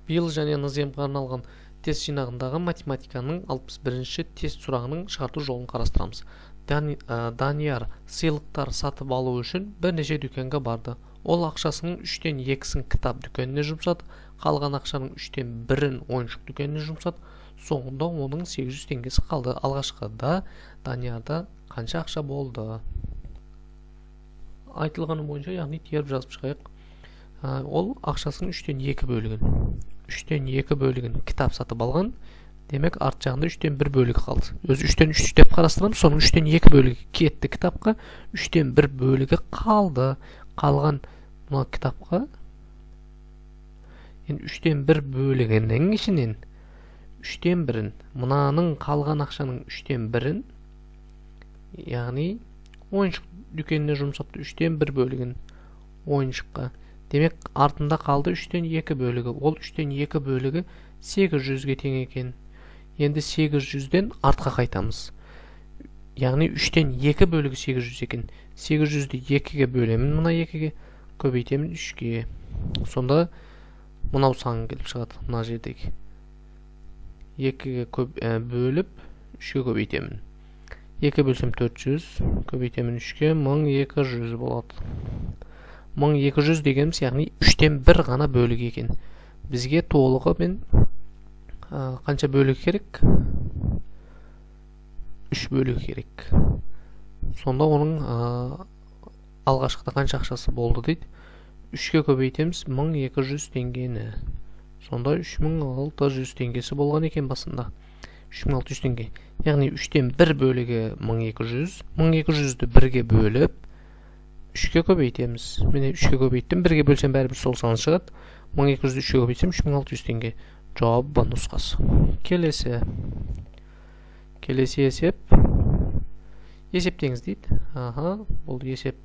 Биыл және НЗМ-ға арналған тест жинағындағы математиканың 61-ші тест сұрағының шығарту жолын қарастырамыз. Данияр сыйлықтар сатып алу үшін бірнеше дүкенге барды. Ол ақшасының 3-тен 2-сін кітап дүкеніне жұмсады, қалған ақшаның 3-тен 1-ін ойыншық дүкеніне жұмсады. Соңында оның 800 теңгесі қалды. Алғашқыда Даниярда қанша ақша болды? Айтылғаны бойынша, яғни теріп жазып шығайық. Ол ақшасының 3-тен 2 бөлігін 3-тен 2 бөлігін кітап сатып алған. Демек, арт жағында 3-тен 1 бөлігі қалды. Өзі 3-тен 3 деп қарастырамыз. Соның 3-тен 2 бөлігі кетті кітапқа, 3-тен 1 бөлігі қалды. Қалған мына кітапқа 3-тен 1 бөлігінің ішінен 3-тен 1-ін, мынаның қалған ақшаның 3-тен 1-ін, яғни ойыншық дүкеніне жұмсапты, 3-тен 1 бөлігін ойыншыққа. Демек, артында қалды 3-тен 2 бөлігі. Ол 3-тен 2 бөлігі 800-ге тең екен. Енді 800-ден артқа қайтамыз. Яғни 3-тен 2 бөлігі 800 екен. 800-ді 2-ге бөлемін, мына 2-ге көбейтемін 3-ге. Сонда мынау сан келіп шығады, мына жердегі. 2-ге бөліп 3-ге көбейтемін. 2 бөлсем 400, көбейтемін 3-ге 1200 болады. 1200 дегеніміз, яғни 3-тен 1 ғана бөлік екен. Бізге толығы мен қанша бөлік керек? 3 бөлік керек. Сонда оның алғашқыда қанша ақшасы болды дейді. 3-ке көбейтеміз 1200 теңгені. Сонда 3600 теңгесі болған екен басында. 3600 теңге. Яғни 3-тен 1 бөлігі 1200. 1200-ді 1-ге бөліп 3-ке көбейтеміз. Міне 3-ке көбейттім. 1-ге бөлсем бәрібір сол сан шығады. 1200-ді 3-ке көбейтсем 3600 теңге. Жауап Б нұсқасы. Келесі есеп. Есептеңіз дейді. Бұл есеп.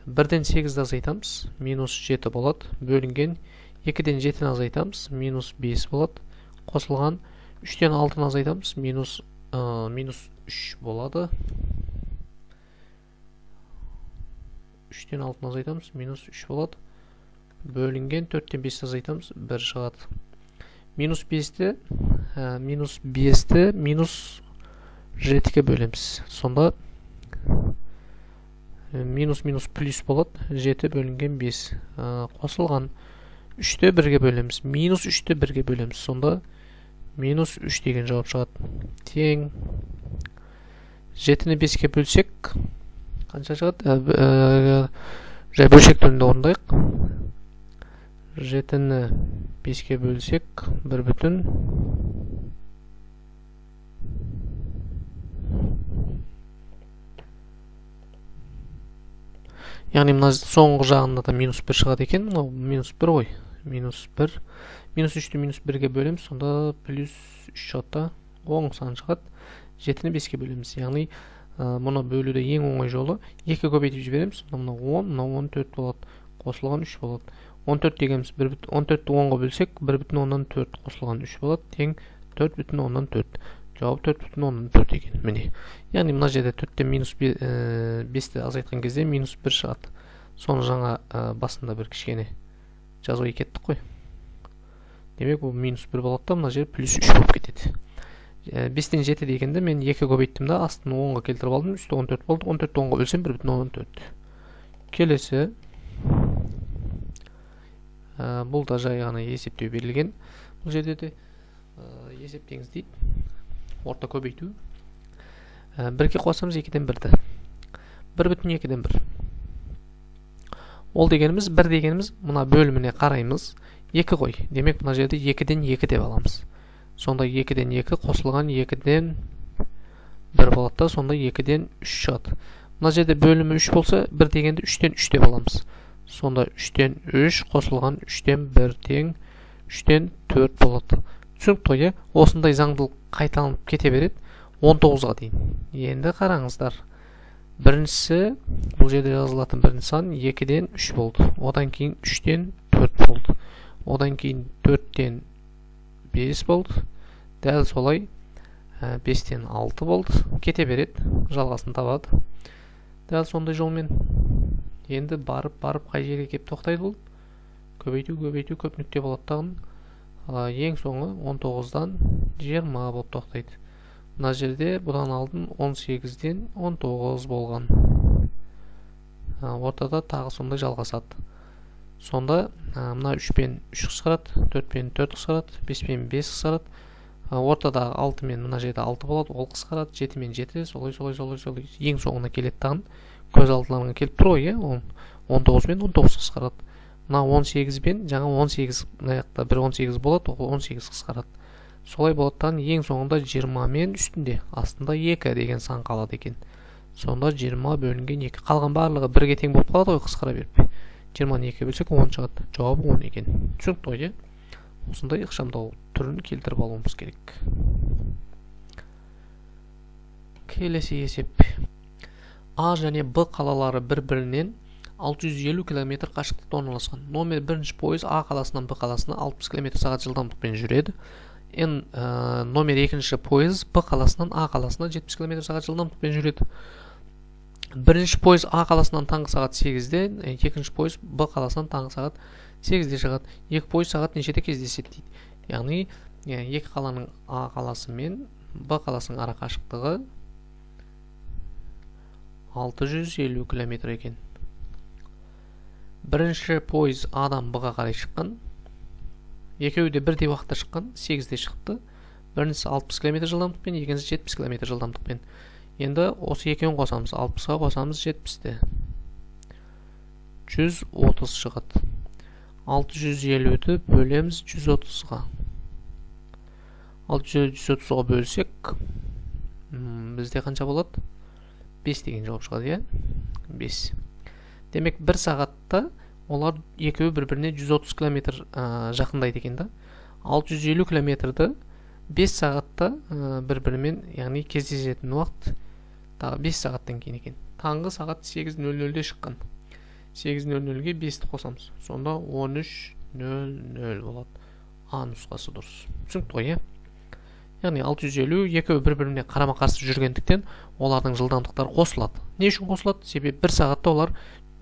1-ден 8-ді азайтамыз. Минус 7 болады. Бөлінген 2-ден 7-ні азайтамыз. Минус 5 болады. Қосылған 3-ден 6-ны азайтамыз. Минус 3 болады. 3-тен 6-ны азайтамыз, минус 3 болады. Бөлінген 4-тен 5-ті азайтамыз, 1 шығады. Минус 5-ті минус 7-ке бөлеміз. Сонда минус плюс болады, 7 бөлінген 5. Қосылған 3-ті 1-ге бөлеміз. Минус 3-ті 1-ге бөлеміз. Сонда минус 3 деген жауап шығады. Тең 7-ні 5-ке бөлсек қанша шығады? Жай бөлшек түрінде орындайық. 7-ні 5-ке бөлсек 1 бүтін. Яғни мына соңғы жағында да минус 1 шығады екен. Минус 1 ғой. Минус 1. Минус 3-ті минус 1-ге бөлеміз. Сонда плюс 3 шығады. Оң сан шығады. 7-ні 5-ке бөлеміз. Яғни мұны бөлуді ең оңай жолы 2 көбейтіп жібереміз. Мұны 10, мына 14 болады. Қосылған 3 болады. 14 дегеніміз 14-ті 10-ға бөлсек 1,4 қосылған 3 болады. Тең 4,4. Жауап 4,4 екен. Міне. Яғни мына жерде 4-тен минус 5-ті азайтқан кезде минус 1 шығады. Соны жаңа басында бір кішкене жазуға кеттік қой. Демек, бұл минус 1 болады да, мына жер плюс 3 болып кетеді. 5-тен 7 дегенде мен 2 көбейттім да, астын 10-ға келтіріп алдым, үсті 14 болды. 14-ті 10-ға бөлсем 1,14. Келесі. Бұл да жай ғана есептеу берілген. Бұл жерде де есептеңіз дейді. Орта көбейту. 1-ге қосамыз 2-ден 1-ді. 1,2-ден 1. Ол дегеніміз, 1 дегеніміз, мына бөліміне қараймыз. 2 қой. Демек, мына жерде 2-ден 2 деп аламыз. Сонда 2-ден 2 қосылған 2-ден 1 болады да, сонда 2-ден 3 шығады. Мына жерде бөлімі 3 болса, 1 дегенде 3-ден 3 деп аламыз. Сонда 3-ден 3 қосылған 3-ден 1 тең 3-ден 4 болады. Түсінікті ғой, осындай заңдылық қайталанып кете береді 19-ға дейін. Енді қараңыздар. Біріншісі, бұл жерде жазылатын бірінші сан 2-ден 3 болды. Одан кейін 3-ден 4 болды. Одан кейін 4-ден 5 болды. Дәл солай 5-тен 6 болды. Кете береді, жалғасын табады. Дәл сондай жолмен енді барып қай жерге кеп тоқтайды бұл? Көбейту көп нүкте болады тағын. ең соңы 19-дан 20 болып тоқтайды. Мына жерде бұдан алдын 18-ден 19 болған. Ортада тағы сондай жалғасады. Сонда мына 3-пен 3 қысқарады, 4-пен 4 қысқарады, 5-пен 5 қысқарады. Ортада 6-мен мына жерде 6 болады, ол қысқарады, 7-мен 7, солай ең соңына келеді тағын. Көз алдыларыңа келіп тұр ғой, 19-мен 19 қысқарады. Мына 18-бен жаңа 18, мына жақта бір 18 болады, 18 қысқарады. Солай болады тағын ең соңында 20-мен үстінде, астында 2 деген сан қалады екен. Сонда 20 бөлінген 2. Қалған барлығы бірге тең болып қалады ғой, қысқара беріп. 20-ны 2-ге бөлсек 10 шығады. Жауабы 10 екен. Түсінікті ғой, осындай ықшамдау түрін келтіріп алуымыз керек. Келесі есеп. А және Б қалалары бір-бірінен 650 км қашықтықта орналасқан. Номер 1 пойыз А қаласынан Б қаласына 60 км/сағ жылдамдықпен жүреді. Номер 2 пойыз Б қаласынан А қаласына 70 км/сағ жылдамдықпен жүреді. Бірінші пойыз А қаласынан таңғы сағат 8-де, екінші пойыз Б қаласынан таңғы сағат 8-де шығады. Екі пойыз сағат нешеде кездеседі дейді. Яғни, екі қаланың А қаласы мен Б қаласының ара қашықтығы 650 км екен. Бірінші пойыз Адан Б-ға қарай шыққан. Екеуі де бірдей уақытта шыққан, 8-де шықты. Біріншісі 60 км жылдамдықпен, екіншісі 70 км жылдамдықпен. Енді осы екеуін қосамыз, 60-ға қосамыз 70-те. 130 шығады. 650-ді бөлеміз 130-ға. 650-130-ға бөлсек, бізде қанша болады? 5 деген жауап шығады, 5. Демек, бір сағатта олар екеуі бір-біріне 130 км жақындайды екен да. 650 км-ді 5 сағатта бір-бірімен, яғни кездесетін уақыт тағы 5 сағаттан кейін екен. Таңғы сағат 8:00-де шыққан. 8:00-ге 5-ті қосамыз. Сонда 13:00 болады. А нұсқасы дұрыс. Түсінікті ғой, яғни 650 екеуі бір-біріне қарама-қарсы жүргендіктен олардың жылдамдықтары қосылады. Не үшін қосылады? Себебі бір сағатта олар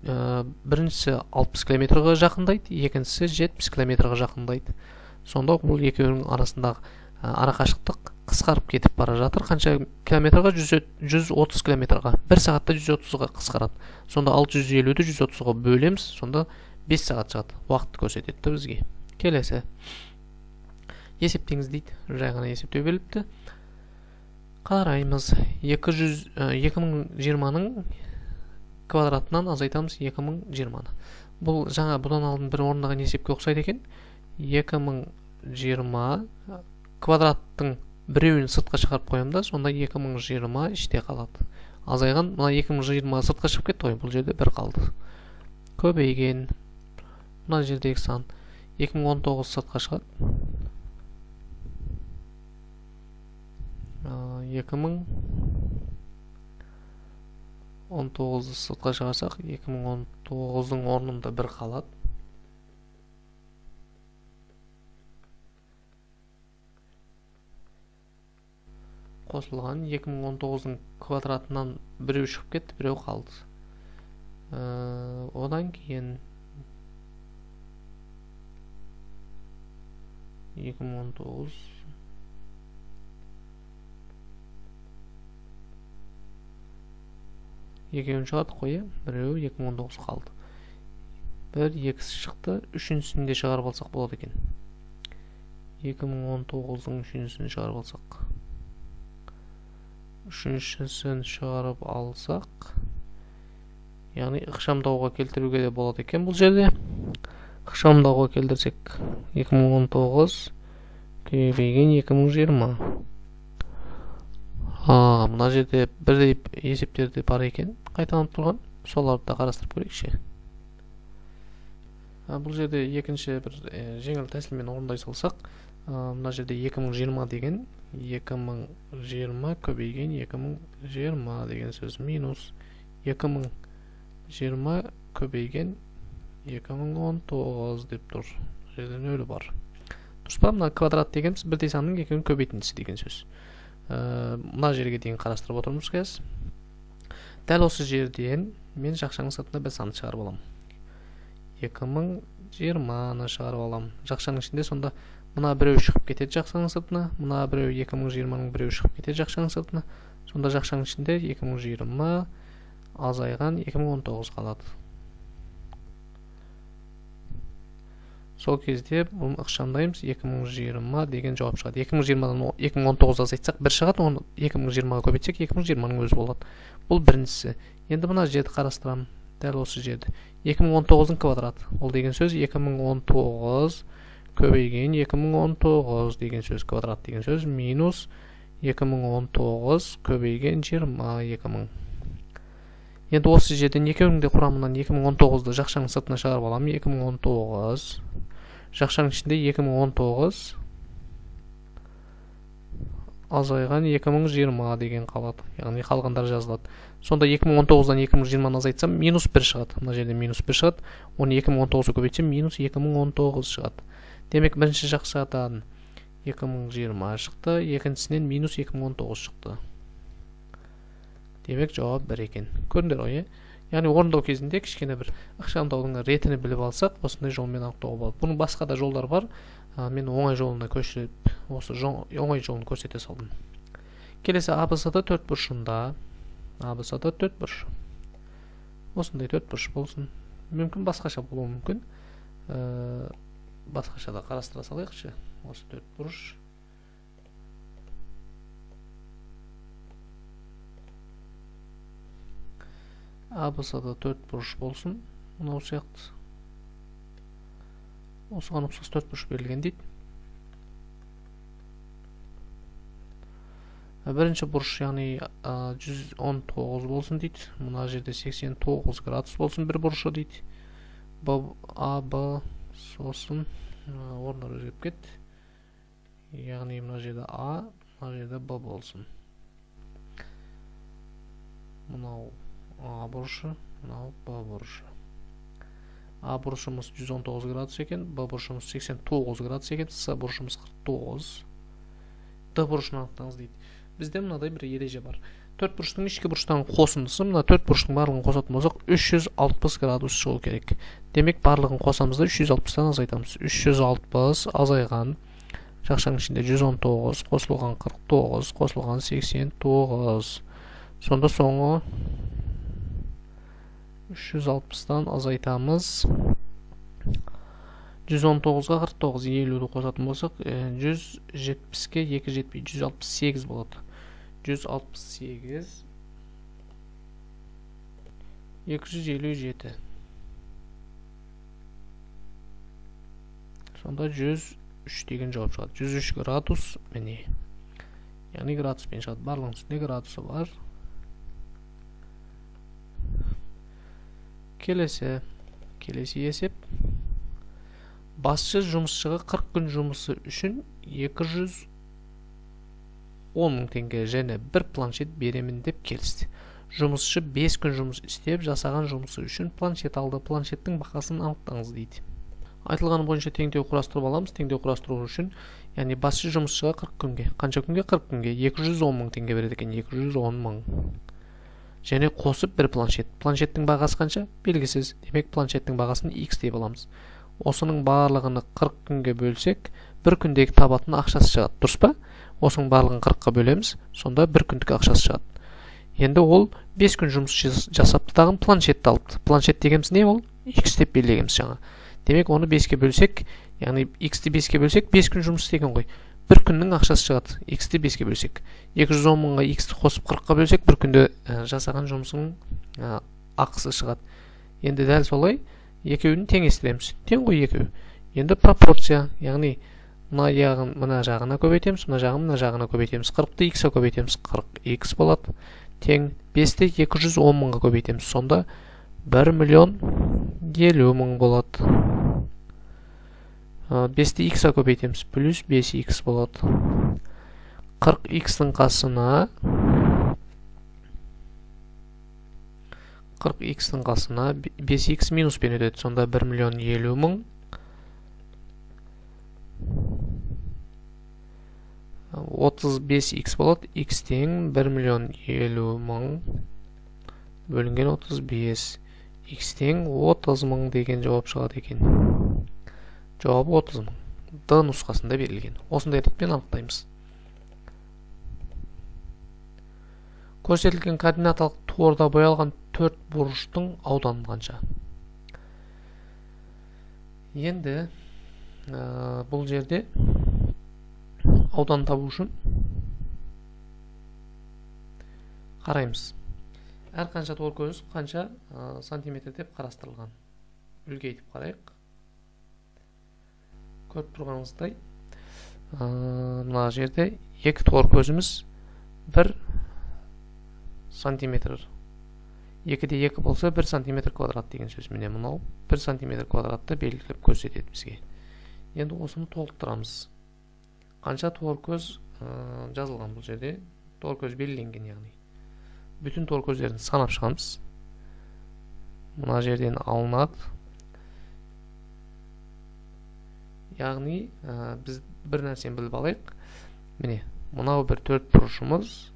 біріншісі 60 км-ға жақындайды, екіншісі 70 км-ға жақындайды. Сонда бұл екеуінің арасындағы ара қашықтық қысқарып кетіп бара жатыр. Қанша километрға? 130 км-ға. Бір сағатта 130-ға қысқарады. Сонда 650-ді 130-ға бөлеміз, сонда 5 сағат шығады. Уақытты көрсетеді бізге. Келесі. Есептеңіз дейді. Жай ғана есептеу беріліпті. Қараймыз. 2020-ның квадратынан азайтамыз 2020-ны. Бұл жаңа бұдан алдын бір орындаған есепке ұқсайды екен. 2020 квадраттың біреуін сыртқа шығарып қоямда, сонда 2020 іште қалады. Азайған, мына 2020 сыртқа шығып кетті ғой, бұл жерде бір қалды. Көбейген, мына жердегі сан 2019 сыртқа шығады. 2019 сыртқа шығарсақ, 2019-ның орнында бір қалады. Қосылған 2019-ның квадратынан біреу шығып кетті, біреу қалды. Одан кейін 2019 екеуін шығарды қойы, біреу 2019 қалды. Бір екісі шықты, үшіншісінде шығарып алсақ болады екен. 2019-ның үшіншісін шығарып алсақ. Үшіншісін шығарып алсақ, яғни ықшамдауға келтіруге де болады екен бұл жерде. Ықшамдауға келтірсек 2019 көбейген 2020. Мына жерде бірдей есептерді бар екен, қайталанып тұрған. Соларды да қарастырып көрейікші. Бұл жерде екінші бір жеңіл тәсілмен орындай салсақ, мына жерде 2020 деген 2020 көбейген 2020 деген сөз минус 2020 көбейген 2019 деп тұр. Жерде нөлі бар. Дұрыс па? Мына квадрат дегеніміз бірдей санның екеуін көбейтіндісі деген сөз. Мына жерге дейін қарастырып отырмыз кез. Дәл осы жерден мен жақшаның сыртында бір санды шығарып аламын. 2020-ны шығарып аламын. Жақшаның ішінде сонда Мына біреу шығып кетеді жақшаның сыртына, мына біреу 2020-ның біреу шығып кетеді жақшаның сыртына. Сонда жақшаның ішінде 2020 азайған 2019 қалады. Сол кезде бұны ықшамдаймыз, 2020 деген жауап шығады. 2020-дан 2019 азайтсақ 1 шығады, оны 2020-ға көбейтсек 2020-ның өзі болады. Бұл біріншісі. Енді мына жерді қарастырамын. Дәл осы жерді. 2019-ның квадраты. Ол деген сөз 2019 көбейген 2019 деген сөз, квадрат деген сөз, минус 2019 көбейген 20. Енді осы жерден екеуінің де құрамынан 2019-ды жақшаның сыртына шығарып аламын. 2019 жақшаның ішінде 2019 азайған 2020 деген қалады. Яғни қалғандар жазылады. Сонда 2019-дан 2020-ны азайтсам минус 1 шығады. Мына жерде минус 1 шығады. Оны 2019-ға көбейтсем минус 2019 шығады. Демек бірінші жақшадан 2020 шықты, екіншісінен минус 2019 шықты. Демек жауап 1 екен. Көрдіңдер ғой, яғни орындау кезінде кішкене бір ықшамдаудың ретini біліп алсақ, осындай жолмен анықтауға болады. Бұның басқа да жолдар бар. Мен оңай жолына көшіріп, осы оңай жолын көрсете салдым. Келесі ABC-да 4 бұрышында, ABC-да 4 бұрыш. Осындай 4 бұрыш болсын. Мүмкін басқаша болуы мүмкін. Басқаша да қарастыра салайықшы. Осы 4 бұрыш. ABC-да 4 бұрыш болсын. Мынау сияқты. Осыған ұқсас 4 бұрыш берілген дейді. Бірінші бұрыш, яғни 119 болсын дейді. Мына жерде 89 градус болсын бір бұрышы дейді. А, Б, сосын орындар өзгеріп кетті. Яғни мына жерде А, мына жерде Б болсын. Мынау А бұрышы, мынау Б бұрышы. А бұрышымыз 119 градус екен, Б бұрышымыз 89 градус екен, С бұрышымыз 49. Д бұрышын анықтаңыз дейді. Бізде мынадай бір ереже бар. 4 бұрыштың ішкі бұрыштың қосындысы, мына 4 бұрыштың барлығын қосатын болсақ 360 градус шығу керек. Демек барлығын қосамызда 360-тан азайтамыз. 360 азайған жақшаның ішінде 119, қосылған 49, қосылған 89. Сонда соңы 360-тан азайтамыз. 119-ға 49, 50-ді қосатын болсақ, 170-ке 2 жетпей, 168 болады. 168, 257. Сонда 103 деген жауап шығады. 103 градус, міне. Яғни градуспен шығады. Барлығының үстінде градусы бар. Келесі есеп. Басшы жұмысшыға 40 күн жұмысы үшін 210 мың теңге және бір планшет беремін деп келісті. Жұмысшы 5 күн жұмыс істеп, жасаған жұмысы үшін планшет алды. Планшеттің бағасын анықтаңыз дейді. Айтылғаны бойынша теңдеу құрастырып аламыз. Теңдеу құрастыру үшін, яғни басшы жұмысшыға 40 күнге, қанша күнге? 40 күнге 210 мың теңге береді екен. 210 мың. Және қосып бір планшет. Планшеттің бағасы қанша? Белгісіз. Демек планшеттің бағасын X деп аламыз. Осының барлығыны 40 күнге бөлсек, бір күндегі табатын ақшасы шығады. Дұрыс па? Осының барлығын 40-қа бөлеміз, сонда бір күндік ақшасы шығады. Енді ол 5 күн жұмыс жасапты тағын планшетті алыпты. Планшет дегеніміз не ол? X деп белгілегенбіз жаңа. Демек оны 5-ке бөлсек, яғни X-ті 5-ке бөлсек, 5 күн жұмыс істеген ғой. Бір күннің ақшасы шығады. X-ті 5-ке бөлсек. 210 мыңға X-ті қосып 40-қа бөлсек, бір күнде жасаған жұмысының ақысы шығады. Енді дәл солай екеуін теңестіреміз. Тең ғой екеуі. Енді пропорция, яғни мына жағына көбейтеміз, мына жағына көбейтеміз. 40-ты X-қа көбейтеміз. 40X болады. Тең 5-ті 210 мыңға көбейтеміз. Сонда 1 миллион 50 мың болады. 5-ті X-қа көбейтеміз. Плюс 5X болады. 40X-тің қасына 5X минус бен өтеді. Сонда 1 миллион 50 мың. 35X болады. X тең 1 миллион 50 мың бөлінген 35. X тең 30 мың деген жауап шығады екен. Жауабы 30 мың. D нұсқасында берілген. Осындай әдетпен анықтаймыз. Көрсетілген координаталық торда боялған 4 бұрыштың ауданы қанша? Енді бұл жерде аудан табу үшін қараймыз. Әр қанша тор көз қанша сантиметр деп қарастырылған. Үлкейтіп қарайық. Көріп тұрғаныңыздай, мына жерде 2 тор көзіміз 1 сантиметр. 2-де 2 болса 1 сантиметр квадрат деген сөз. Міне мынау 1 сантиметр квадратты белгілеп көрсетеді бізге. Енді осыны толықтырамыз. Қанша тор көз жазылған бұл жерде? Тор көз белгіленген, яғни. Bütün тор көздерін санап шығамыз. Мына жерден алынады. Яғни біз бір нәрсені біліп алайық. Міне, мынау бір 4 бұрышымыз.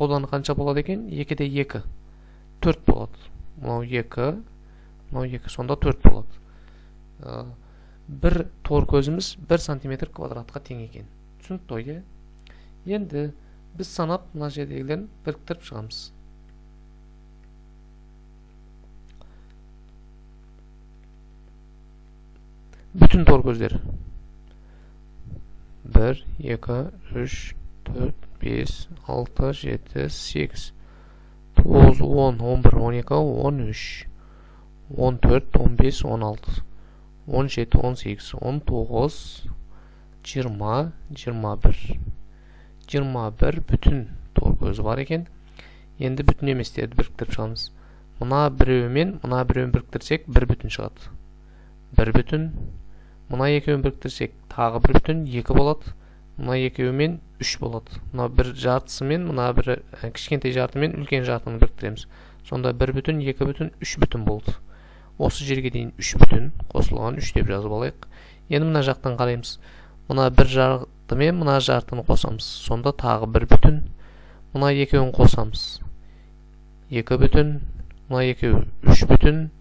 Ауданы қанша болады екен? 2-де 2. 4 болады. Мынау 2, мынау 2, сонда 4 болады. Бір тор көзіміз 1 сантиметр квадратқа тең екен. Түсінікті ғой? Енді біз санап мына жердегілерін біріктіріп шығамыз. Bütün тор көздер 1, 2, 3, 4, 5, 6, 7, 8, 9, 10, 11, 12, 13, 14, 15, 16, 17, 18, 19, 20, 21. 21 bütün тор көзі бар екен. Енді бүтін еместерді біріктіріп шығамыз. Мына біреуімен, мына біреуін біріктірсек, 1 бүтін шығады. 1 бүтін. Мына екеуін біріктірсек, тағы 1 бүтін, 2 болады. Мына екеуімен 3 болады. Мына бір жартысымен, мына бір кішкентай жартымен үлкен жартыны біріктіреміз. Сонда 1 бүтін, 2 бүтін, 3 бүтін болды. Осы жерге дейін 3 бүтін қосылған 3 деп жазып алайық. Енді мына жақтан қараймыз. Мына бір жартымен мына жартыны қосамыз. Сонда тағы 1 бүтін. Мына екеуін қосамыз. 2 бүтін. Мына екеуі 3 бүтін.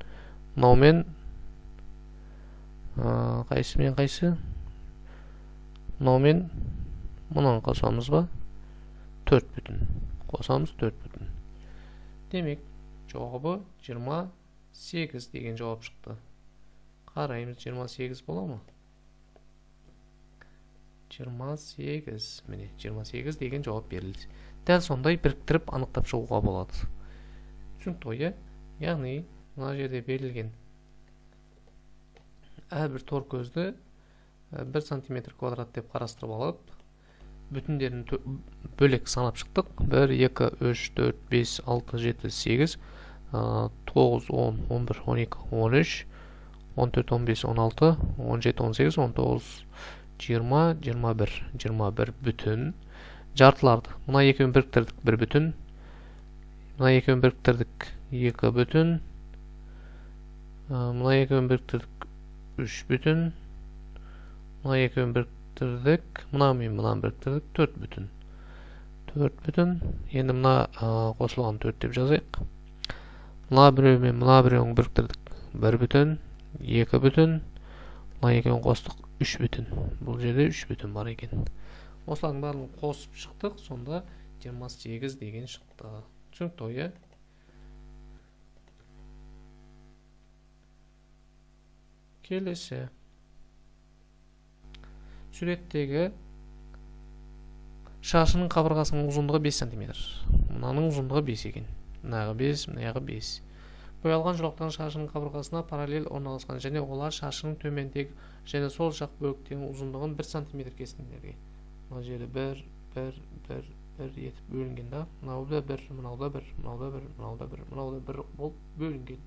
Мынаумен қайсымен қайсы? Мынаумен мұнан қосамыз ба? 4 бүтін. Қосамыз 4 бүтін. Демек, жауабы 28 деген жауап шықты. Қараймыз, 28 бола ма? 28, міне 28 деген жауап берілді. Дәл сондай біріктіріп анықтап шығуға болады. Түсінікті ғой? Яғни мына жерде берілген әрбір тор көзді 1 сантиметр квадрат деп қарастырып алып, бүтіндерін бөлек санап шықтық. 1, 2, 3, 4, 5, 6, 7, 8, 9, 10, 11, 12, 13, 14, 15, 16, 17, 18, 19, 20, 21, 21 бүтін жартыларды. Мына екеуін біріктірдік 1 бүтін. Мына екеуін біріктірдік 2 бүтін. Мына екеуін біріктірдік 3 бүтін. Мына екеуін біріктірдік. Мұнамен мұнан біріктірдік 4 бүтін. 4 бүтін. Енді мына қосылған 4 деп жазайық. Мына біреумен мұна біреуін біріктірдік 1 бүтін. 2 бүтін. Мына екеуін қостық 3 бүтін. Бұл жерде 3 бүтін бар екен. Осылардың барлығын қосып шықтық. Сонда 28 деген шықты. Түсінікті ғой? Келесі. Суреттегі шашының қабырғасының ұзындығы 5 см. Мынаның ұзындығы 5 екен. Мынағы 5, мынағы 5. Боялған жолақтан шашының қабырғасына параллель орналасқан және олар шашының төмендегі және сол жақ бөліктерінің ұзындығын 1 см кесінділерге. Мына жерде 1 етіп бөлінген да. Мынау да 1, мынау да 1, мынау да 1, мынау да 1, мынау да 1 болып бөлінген.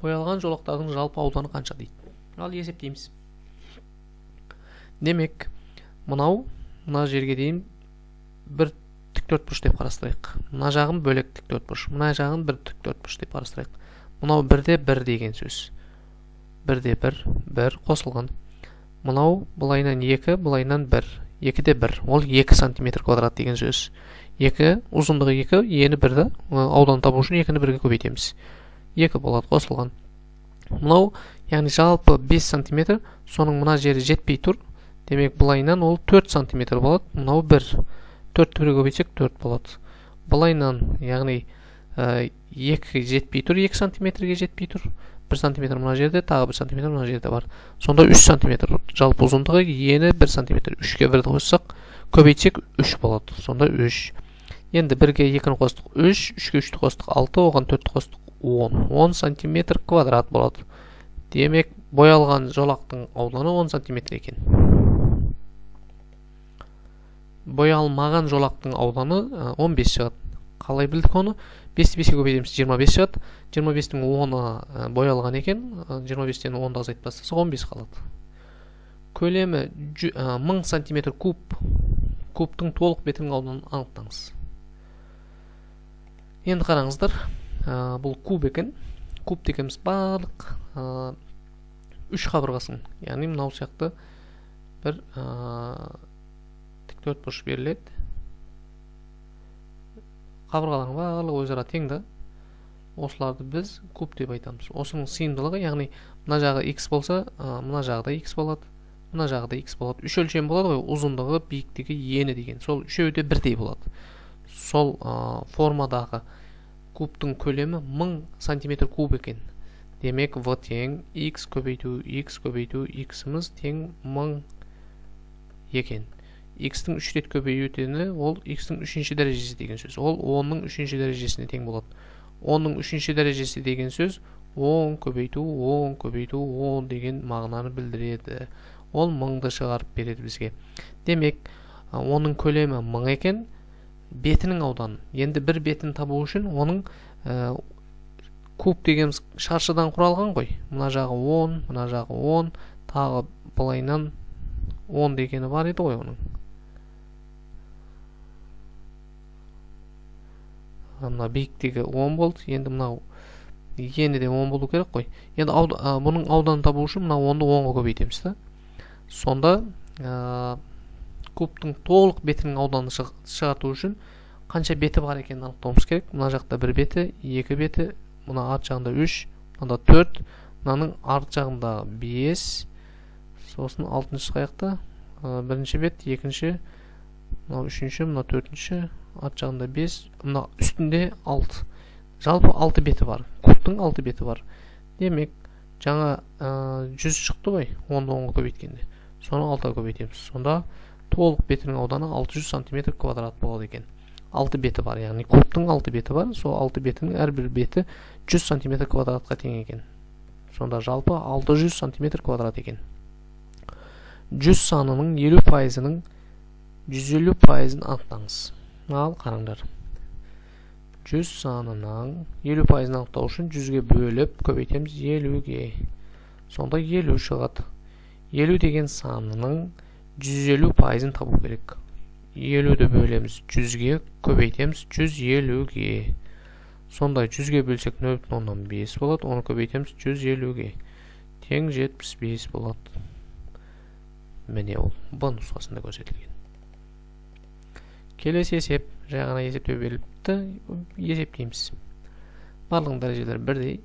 Боялған жолақтардың жалпы ауданы қанша дейді. Ал есептейміз. Демек, мына жерге дейін бір тіктөртбұрыш деп қарастырайық. Мына жағын бөлек тіктөртбұрыш, мына жағын бір тіктөртбұрыш деп қарастырайық. Мынау 1-де 1 деген сөз. 1-де 1 қосылған. Мынау бұлайынан 2, бұлайынан 1. 2-де 1, ол 2 см квадрат деген сөз. 2, ұзындығы 2, ені 1-ді, аудан табу үшін 2-ні 1-ге көбейтеміз. 2 болады қосылған. Мынау, яғни жалпы 5 см, соның мына жері жетпей тұр. Демек, бұлайынан ол 4 см болады. Мынау 1. 4 түрге көбейтсек 4 болады. Бұлайынан, яғни 2 жетпей тұр, 2 см-ге жетпей тұр. 1 см мына жерде, тағы 1 см мына жерде бар. Сонда 3 см жалпы ұзындығы, ені 1 см. 3-ге 1-ді қоссақ, көбейтсек 3 болады. Сонда 3. Енді 1-ге 2-ні қостық 3, 3-ге 3-ті қостық 6, оған 4-ті қостық 10. 10 см квадрат болады. Демек, боялған жолақтың ауданы 10 см екен. Боялмаған жолақтың ауданы 15 шығады. Қалай білдік оны? 5-ті 5-ке көбейтеміз, 25 шығады. 25-тің 10-ы боялған екен. 25-тен 10-ды азайтып тастасақ 15 қалады. Көлемі 1000 см куб. Кубтың толық бетінің ауданын анықтаңыз. Енді қараңыздар, бұл куб екен. Куб дегеніміз барлық 3 қабырғасын, яғни мынау сияқты бір тіктөртбұрыш беріледі. Қабырғалардың барлығы өзара тең да. Осыларды біз куб деп айтамыз. Осының сыйымдылығы, яғни мына жағы x болса, мына жағы да x болады, мына жағы да x болады. 3 өлшем болады ғой, ұзындығы, биіктігі, ені деген. Сол үшеуі де бірдей болады. Сол формадағы кубтың көлемі 1000 см куб екен. Демек, v тең x көбейту x-іміз тең 1000 екен. X-тің 3 рет көбейтетіні ол x-тің 3-ші дәрежесі деген сөз. Ол 10-ның 3-ші дәрежесіне тең болады. 10-ның 3-ші дәрежесі деген сөз 10 көбейту 10 деген мағынаны білдіреді. Ол 1000-ды шығарып береді бізге. Демек, оның көлемі 1000 екен, бетінің ауданы. Енді бір бетін табу үшін оның куб дегеніміз шаршыдан құралған ғой. Мына жағы 10, мына жағы 10, тағы бұлайынан 10 дегені бар еді ғой оның. Мына биіктігі 10 болды. Енді мынау ені де 10 болу керек қой. Енді бұның ауданын табу үшін мына 10-ды 10-ға көбейтеміз да. Сонда кубтың толық бетінің ауданын шығарту үшін қанша беті бар екенін анықтауымыз керек. Мына жақта 1 беті, 2 беті, мына арт жағында 3, мына 4, мынаның арт жағында 5, сосын 6-шы қаяқта 1-ші бет, 2-ші, мына 3-ші, мына 4-ші, арт жағында 5, мына үстінде 6. Жалпы 6 беті бар. Кубтың 6 беті бар. Демек, жаңа 100 шықты ғой, 10-ды 10-ға көбейткенде. Соны 6-ға көбейтеміз. Сонда толық бетінің ауданы 600 см квадрат болады екен. 6 беті бар, яғни кубтың 6 беті бар. Сол 6 бетінің әрбір беті 100 см квадратқа тең екен. Сонда жалпы 600 см квадрат екен. 100 санының 50%-ның 150%-ын анықтаңыз. Ал қараңдар. 100 санының 50%-ын анықтау үшін 100-ге бөліп көбейтеміз 50-ге. Сонда 50 шығады. 50 деген санының 150%-ын табу керек. 50-ді бөлеміз 100-ге, көбейтеміз 150-ге. Сонда 100-ге бөлсек 0,5 болады, оны көбейтеміз 150-ге. Тең 75 болады. Міне ол, бұл нұсқасында көрсетілген. Келесі есеп, жаңа есептеу беріліпті, есептейміз. Барлығын дәрежелер бірдей.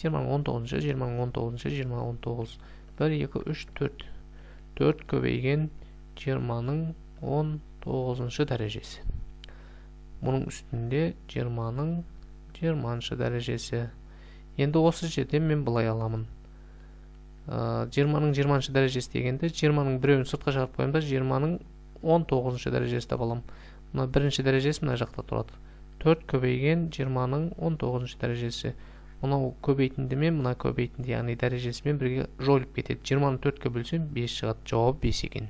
20-ның 19-шы, 20-ның 19-шы, 20-ның 19, 1, 2, 3, 4. 4 көбейген 20-ның 19-шы дәрежесі. Мұның үстінде 20-ның 20-шы дәрежесі. Енді осы жерде мен бұлай аламын. 20-ның 20-шы дәрежесі дегенде 20-ның біреуін сыртқа шығарып қойымда 20-ның 19-шы дәрежесі де балам. Мына бірінші дәрежесі мына жақта тұрады. 4 көбейген 20-ның 19-шы дәрежесі. Мынау көбейтінді мен мына көбейтінді, яғни дәрежесімен бірге жойылып кетеді. 20-ны 4-ке бөлсем 5 шығады. Жауап 5 екен.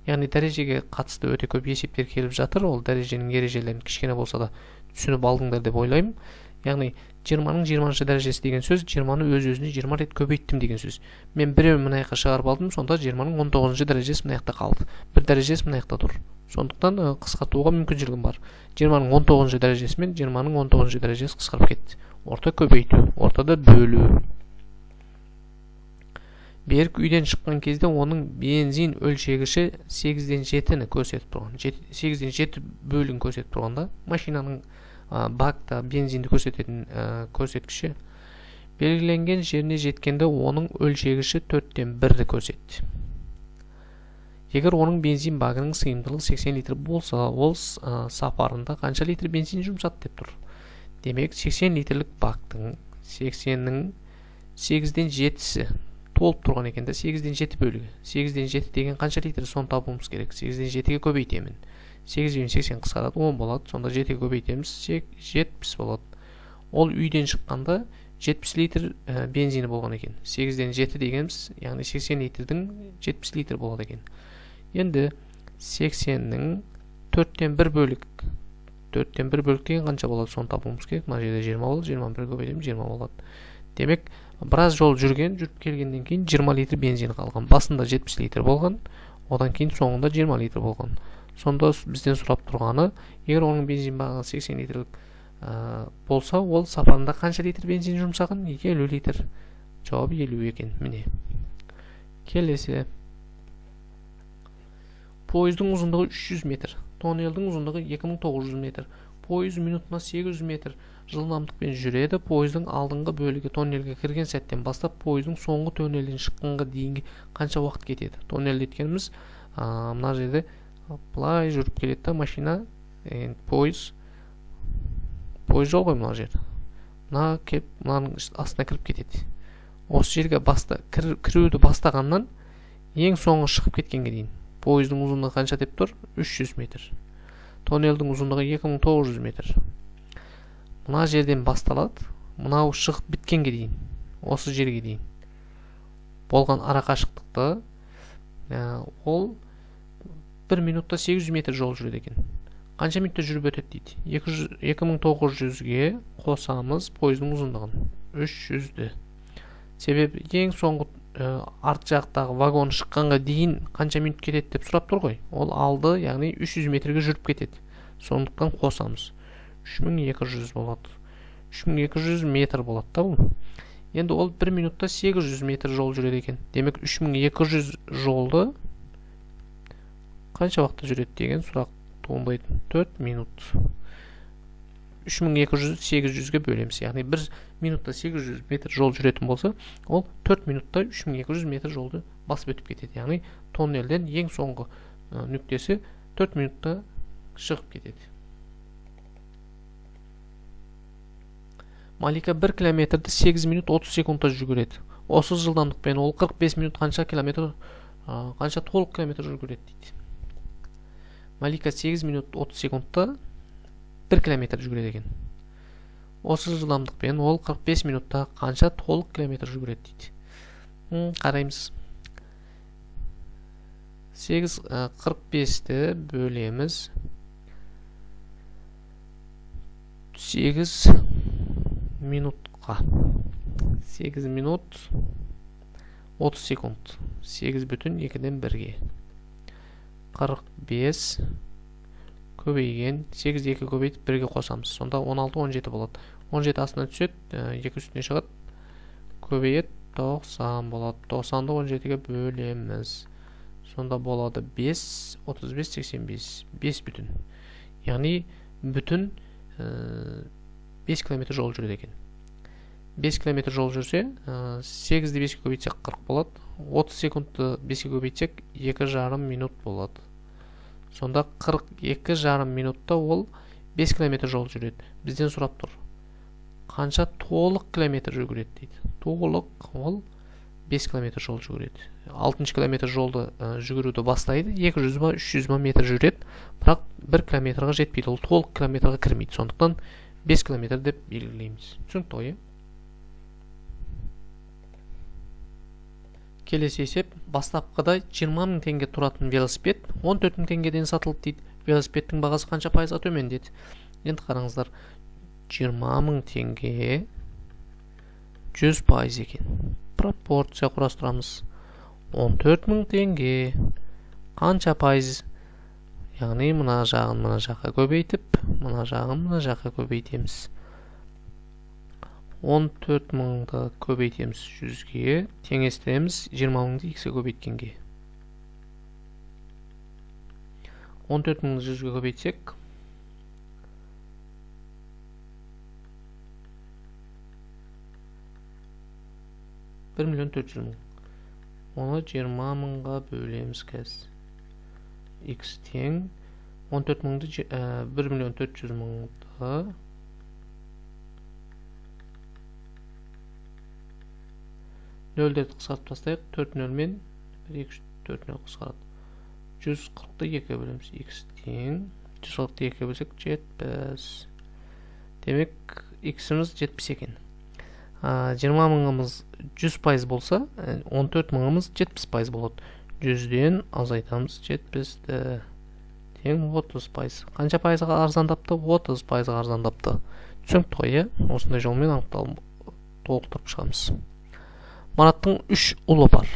Яғни дәрежеге қатысты өте көп есептер келіп жатыр. Ол дәреженің ережелерін кішкене болса да түсініп алдыңдар деп ойлаймын. Яғни 20-ның 20-шы дәрежесі деген сөз 20-ны өз-өзіне 20 рет көбейттім деген сөз. Мен біреуін мына жаққа шығарып алдым, сонда 20-ның 19-шы дәрежесі мына жақта қалды. Бір дәрежесі мына жақта тұр. Сондықтан қысқартуға мүмкіншілігім бар. 20-ның 19-шы дәрежесі мен 20-ның 19-шы дәрежесі қысқарып кетті. Орта көбейту, ортада бөлу. Берік үйден шыққан кезде оның бензин өлшегіші 8-ден 7-ні көрсетіп тұрған. 8-ден 7 бөлін көрсетіп тұрғанда, машинаның бакта бензинді көрсететін көрсеткіші белгіленген жеріне жеткенде оның өлшегіші 4-тен 1-ді көрсетті. Егер оның бензин багының сыйымдылығы 80 литр болса, ол сапарында қанша литр бензин жұмсады деп тұр. Демек 80 литрлік бактың 80-нің 8-ден 7-сі толып тұрған екен, 8-ден 7 бөлігі. 8-ден 7 деген қанша литр, соны табуымыз керек. 8-ден 7-ге көбейтемін. 8 бен 80 қысқарады, 10 болады. Сонда 7-ге көбейтеміз, 70 болады. Ол үйден шыққанда 70 литр бензині болған екен. 8-ден 7 дегеніміз, яғни 80 литрдің 70 литр болады екен. Енді 80-нің 4-тен 1 бөлік. 4-тен 1 бөлік деген қанша болады, соны табуымыз керек. Мына жерде 20 болады, 21 көбейтеміз, 20 болады. Демек, біраз жол жүріп келгеннен кейін 20 литр бензин қалған. Басында 70 литр болған, одан кейін соңында 20 литр болған. Сонда бізден сұрап тұрғаны, егер оның бензин бағы 80 литрлік болса, ол сапарында қанша литр бензин жұмсаған? 50 литр. Жауабы 50 екен. Міне. Келесі. Пойыздың ұзындығы 300 метр. Тоннелдің ұзындығы 2900 метр. Пойыз минутына 800 метр жылдамдықпен жүреді. Пойыздың алдыңғы бөлігі тоннелге кірген сәттен бастап пойыздың соңғы тоннелден шыққанға дейінгі қанша уақыт кетеді? Тоннел еткеніміз мына жерде былай жүріп келеді, машина, пойыз жол ғой мына жерде. Мына кеп, мынаның астына кіріп кетеді. Осы жерге кіруді бастағаннан ең соңғы шығып кеткенге дейін. Пойыздың ұзындығы қанша деп тұр? 300 метр. Тоннелдің ұзындығы 2900 метр. Мына жерден басталады, мынау шығып біткенге дейін, осы жерге дейін болған ара қашықтықты ол 1 минутта 800 метр жол жүреді екен. Қанша минутта жүріп өтеді дейді? 2900-ге қосамыз пойыздың ұзындығын, 300-ді. Себебі ең соңғы арт жақтағы вагон шыққанға дейін қанша минут кетеді деп сұрап тұр ғой. Ол алды, яғни 300 метрге жүріп кетеді. Сондықтан қосамыз. 3200 болады. 3200 метр болады да бұл. Енді ол 1 минутта 800 метр жол жүреді екен. Демек 3200 жолды қанша уақытта жүреді деген сұрақ туындайды. 4 минут. 3200 800-ге бөлеміз. Яғни 1 минутта 800 метр жол жүретін болса, ол 4 минутта 3200 метр жолды басып өтіп кетеді. Яғни тоннелден ең соңғы нүктесі 4 минутта шығып кетеді. Малика 1 километрді 8 минут 30 секундта жүгіреді. Осы жылдамдықпен ол 45 минут қанша толық километр жүгіреді дейді. Малика 8 минут 30 секундта 1 километр жүгіреді екен. Осы жылдамдықпен ол 45 минутта қанша толық километр жүгіреді дейді. Қараймыз. 45-ті бөлеміз. 8 минутқа. 8 минут 30 секунд. 8,2-ден 1-ге. 45 көбейген. 8-ді 2 көбейтіп 1-ге қосамыз. Сонда 16-17 болады. 17 астына түседі, 2 үстіне шығады. Көбейет 90 болады. 90-ды 17-ге бөлеміз. Сонда болады 5, 35, 85. 5 бүтін. Яғни бүтін 5 километр жол жүреді екен. 5 километр жол жүрсе, 8-ді 5-ге көбейтсек 40 болады. 30 секундты 5-ге көбейтсек 2,5 минут болады. Сонда 42,5 минутта ол 5 километр жол жүреді. Бізден сұрап тұр. Қанша толық километр жүгіреді дейді. Толық ол 5 километр жол жүгіреді. 6 километр жолды жүгіруді бастайды. 200-300 метр жүреді. Бірақ 1 километрға жетпейді. Ол толық километрға кірмейді. Сондықтан 5 километр деп белгілейміз. Түсінікті ғой? Келесі есеп. Бастапқыда 20.000 теңге тұратын велосипед 14.000 теңгеден сатылды дейді. Велосипедтің бағасы қанша пайызға төмендеді? Енді қараңыздар. 20.000 теңге 100% екен. Пропорция құрастырамыз. 14.000 теңге қанша пайыз? Яғни мына жағын мына жаққа көбейтіп, мына жағын мына жаққа көбейтеміз. 14.000-ды көбейтеміз 100-ге, теңестіреміз 20.000-ды x-ге көбейткенге. 14.000-ды 100-ге көбейтсек, 14.000 1.400.000. Оны 20.000-ға бөлеміз қазір. X тең 14.000-ды 1.400.000-ды нөлдерді қысқартып тастайық. 4 нөл мен 1, 2, 4 нөл қысқарады. 140-ды 2-ге бөлеміз. X тең 140-ды 2-ге бөлсек 70. Демек, X-іміз 70 екен. 20.000-ымыз 100% болса, 14.000-ымыз 70% болады. 100-ден азайтамыз 70-ді. Тең 30%. Қанша пайызға арзандапты? 30%-ға арзандапты. Түсінікті ғой, осындай жолмен анықталып толықтырып шығамыз. Мараттың 3 ұлы бар.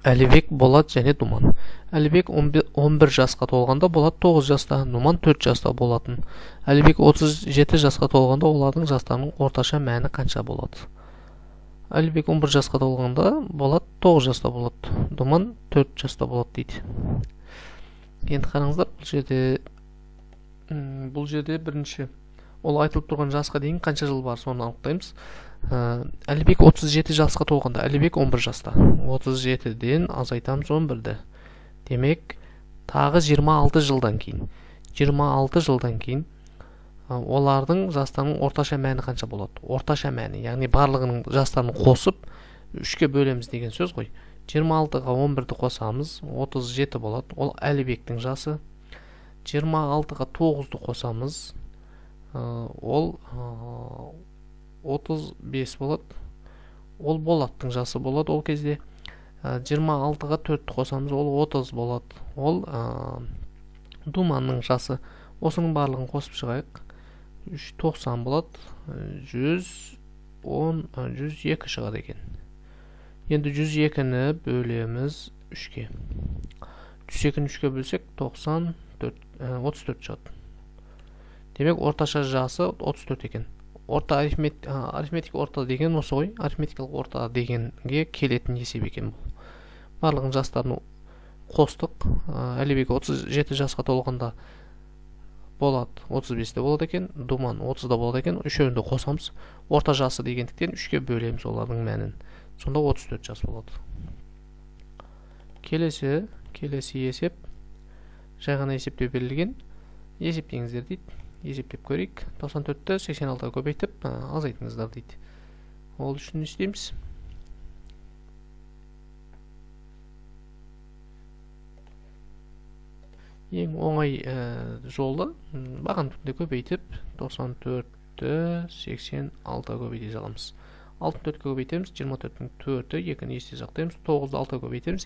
Әлібек, Болат және Думан. Әлібек 11 жасқа толғанда, Болат 9 жаста, Думан 4 жаста болатын. Әлібек 37 жасқа толғанда, олардың жастарының орташа мәні қанша болады? Әлібек 11 жасқа толғанда, Болат 9 жаста болады, Думан 4 жаста болады дейді. Енді қараңыздар, бұл жерде бірінші ол айтылып тұрған жасқа дейін қанша жыл бар, соны анықтаймыз. Әлібек 37 жасқа толғанда, Әлібек 11 жаста. 37-ден азайтамыз 11-ді. Демек, тағы 26 жылдан кейін. 26 жылдан кейін олардың жастарының орташа мәні қанша болады? Орташа мәні, яғни барлығының жастарын қосып 3-ке бөлеміз деген сөз ғой. 26-ға 11-ді қосамыз, 37 болады. Ол Әлібектің жасы. 26-ға 9-ды қосамыз, ол 35 болады. Ол Болаттың жасы болады ол кезде. 26-ға 4-ді қосамыз, ол 30 болады. Ол Думанның жасы. Осының барлығын қосып шығайық. 90 болады. 102 шығады екен. Енді 102-ні бөлеміз 3-ке. 102-ні 3-ке бөлсек 34 шығады. Демек, орташа жасы 34 екен. Арифметик орта деген осы ғой. Арифметикалық орта дегенге келетін есеп екен бұл. Барлығын жастарын қостық. Әлібек 37 жасқа толғанда, Болат 35-де болады екен, Думан 30-да болады екен. Үшеуінде қосамыз. Орта жасы дегендіктен 3-ке бөлеміз олардың мәнін. Сонда 34 жас болады. Келесі есеп. Жай ғана есептеу берілген. Есептеңіздер дейді. Есептеп көрейік. 94-ті 86-ға көбейтіп азайтыңыздар дейді. Ол үшін не істейміз? Ең оңай жолы баған түрінде көбейтіп 94-ті 86-ға көбейте жағамыз. 64-ке көбейтеміз, 24-дің 4-ті 2-ні есте сақтаймыз, 9-ді 6-ға көбейтеміз,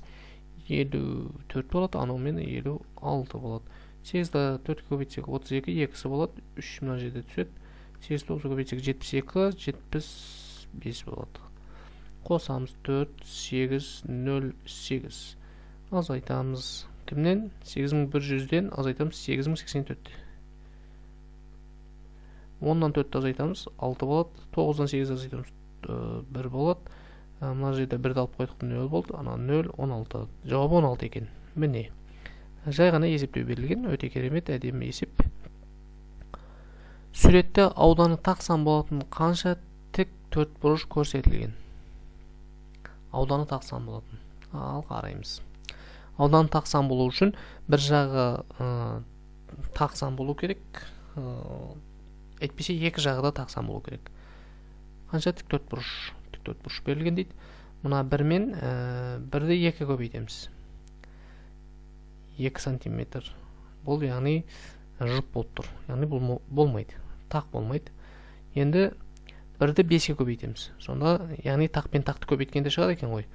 54 болады, анаумен 56 болады. 8-ді 4-ке көбейтсек 32, 2-сі болады, 3 мына жерде түседі. 8-ді 9-ға көбейтсек 72, 75 болады. Қосамыз 4, 8, 0, 8. Азайтамыз. Кімнен? 8100-ден азайтамыз 8084. 10-дан 4-ті азайтамыз 6 болады. 9-дан 8 азайтамыз 1 болады. Мына жерде 1-ді алып қойдық, 0 болды. Ана 0, 16. Жауабы 16 екен. Міне. Жай ғана есептеу берілген. Өте керемет, әдемі есеп. Суретте ауданы тақсан болатын қанша тік төртбұрыш көрсетілген? Ауданы тақсан болатын. Ал қараймыз. Ауданы тақсан болу үшін бір жағы тақсан болу керек. Әйтпесе екі жағы да тақсан болу керек. Қанша тік төртбұрыш берілген дейді. Мына 1 мен 1-ді 2 көбейтеміз. 2 сантиметр. Бұл яғни жұп болып тұр. Яғни болмайды. Тақ болмайды. Енді 1-ді 5-ке көбейтеміз. Сонда яғни тақ пен тақты көбейткенде шығады екен ғой.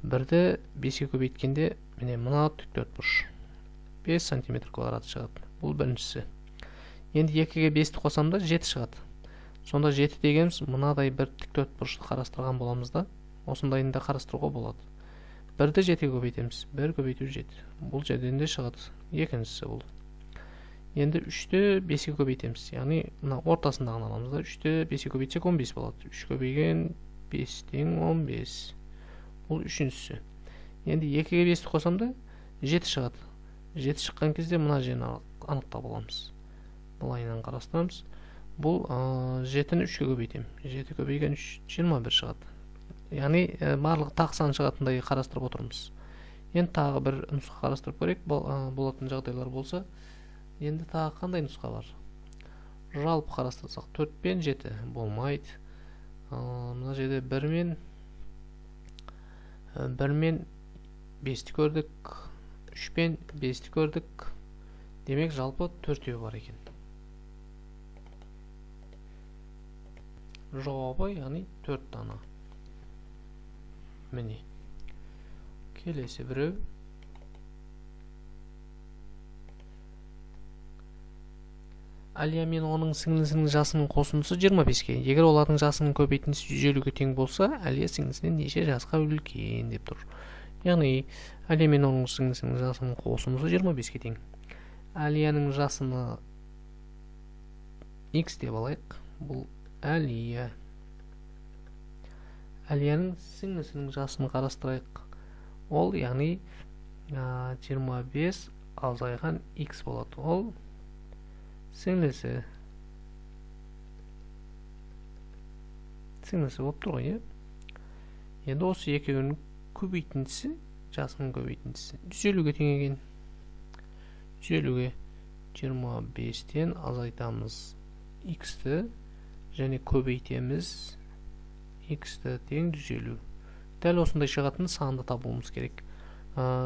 1-ді 5-ке көбейткенде міне мына тік төртбұрыш 5 сантиметр квадрат шығады. Бұл біріншісі. Енді 2-ге 5-ті қосамда 7 шығады. Сонда 7 дегеніміз мынадай бір тік төртбұрышты қарастырған боламыз да. Осындайын да қарастыруға болады. 1-ді 7-ге көбейтеміз. 1 көбейту 7. Бұл жерден де шығады. Екіншісі бұл. Енді 3-ті 5-ге көбейтеміз. Яғни мына ортасындағын аламыз да. 3-ті 5-ге көбейтсек 15 болады. 3 көбейген 5 тең 15. Бұл үшіншісі. Енді 2-ге 5-ті қосамда 7 шығады. 7 шыққан кезде мына жерін анықтап аламыз. Былайынан қарастырамыз. Бұл 7-ні 3-ге көбейтем. 7 көбейген 3, 21 шығады. яғни барлығы тағы сан шығатындай қарастырып отырмыз. Енді тағы бір нұсқа қарастырып көрейік. Болатын жағдайлар болса, енді тағы қандай нұсқа бар? Жалпы қарастырсақ 4 пен 7 болмайды. Мына жерде 1 мен 5-ті көрдік, 3 пен 5-ті көрдік. Демек жалпы 4-еу бар екен. Жауабы яғни 4 дана. Міне. Келесі біреу. Әлия мен оның сіңлісінің жасының қосындысы 25-ке. Егер олардың жасының көбейтіндісі 150-ге тең болса, Әлия сіңлісінен неше жасқа үлкен деп тұр. Яғни, Әлия мен оның сіңлісінің жасының қосындысы 25-ке тең. Әлияның жасыны X деп алайық. Бұл Әлия. Әлияның сіңлісінің жасын қарастырайық. Ол, яғни 25 азайған X болады. Ол сіңлісі болып тұр ғой. Енді осы екеуінің көбейтіндісі, жасының көбейтіндісі 150-ге тең екен. 150-ге 25-тен азайтамыз X-ті және көбейтеміз X-ті тең 150. Дәл осындай шығатын санды табуымыз керек.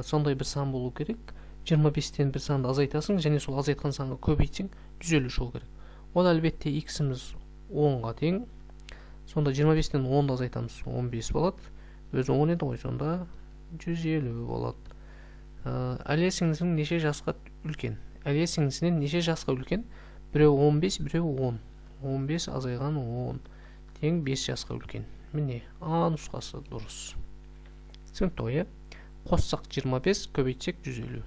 Сондай бір сан болу керек. 25-тен бір санды азайтасың, және сол азайтқан санға көбейтсең 150 шығу керек. Ол әлбетте X-іміз 10-ға тең. Сонда 25-тен 10-ды азайтамыз, 15 болады. Өзі 10 еді ғой, сонда 150 болады. Әлия сіңлісінің неше жасқа үлкен? Әлия сіңлісінен неше жасқа үлкен? Біреу 15, біреу 10. 15 азайған 10 тең 5 жасқа үлкен. Міне, А нұсқасы дұрыс. Түсінікті ғой, қоссақ 25, көбейтсек 150.